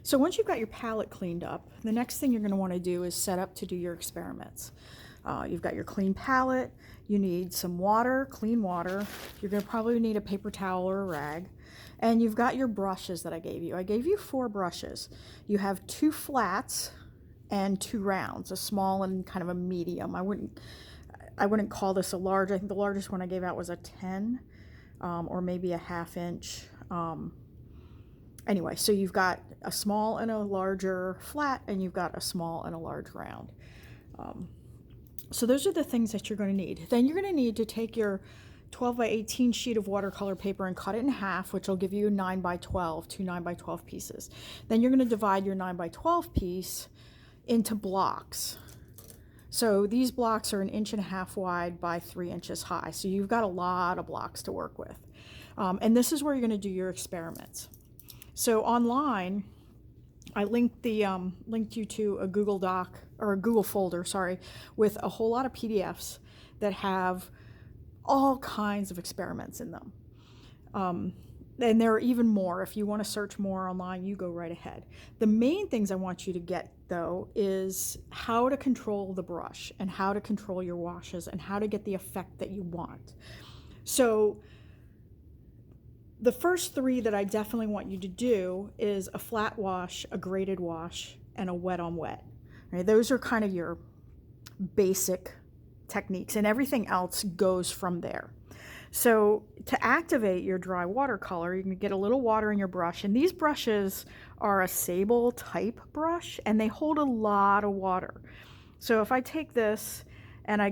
So once you've got your palette cleaned up, the next thing you're going to want to do is set up to do your experiments. You've got your clean palette, you need some water, clean water, you're going to probably need a paper towel or a rag, and you've got your brushes that I gave you. I gave you 4 brushes. You have 2 flats and 2 rounds, a small and kind of a medium. I wouldn't call this a large. I think the largest one I gave out was a 10 or maybe a 1/2 inch. Anyway, so you've got a small and a larger flat, and you've got a small and a large round. So those are the things that you're going to need. Then you're going to need to take your 12 by 18 sheet of watercolor paper and cut it in half, which will give you 9 by 12, 2 9 by 12 pieces. Then you're going to divide your 9 by 12 piece into blocks. So these blocks are 1.5 inches wide by 3 inches high. So you've got a lot of blocks to work with. And this is where you're going to do your experiments. So online, I linked you to a Google Doc or a Google folder, sorry, with a whole lot of PDFs that have all kinds of experiments in them. And there are even more. If you want to search more online, you go right ahead. The main things I want you to get, though, is how to control the brush and how to control your washes and how to get the effect that you want. So the first 3 that I definitely want you to do is a flat wash, a graded wash, and a wet on wet. Right, those are kind of your basic techniques, and everything else goes from there. So to activate your dry watercolor, you can get a little water in your brush, and these brushes are a sable type brush, and they hold a lot of water. So if I take this and I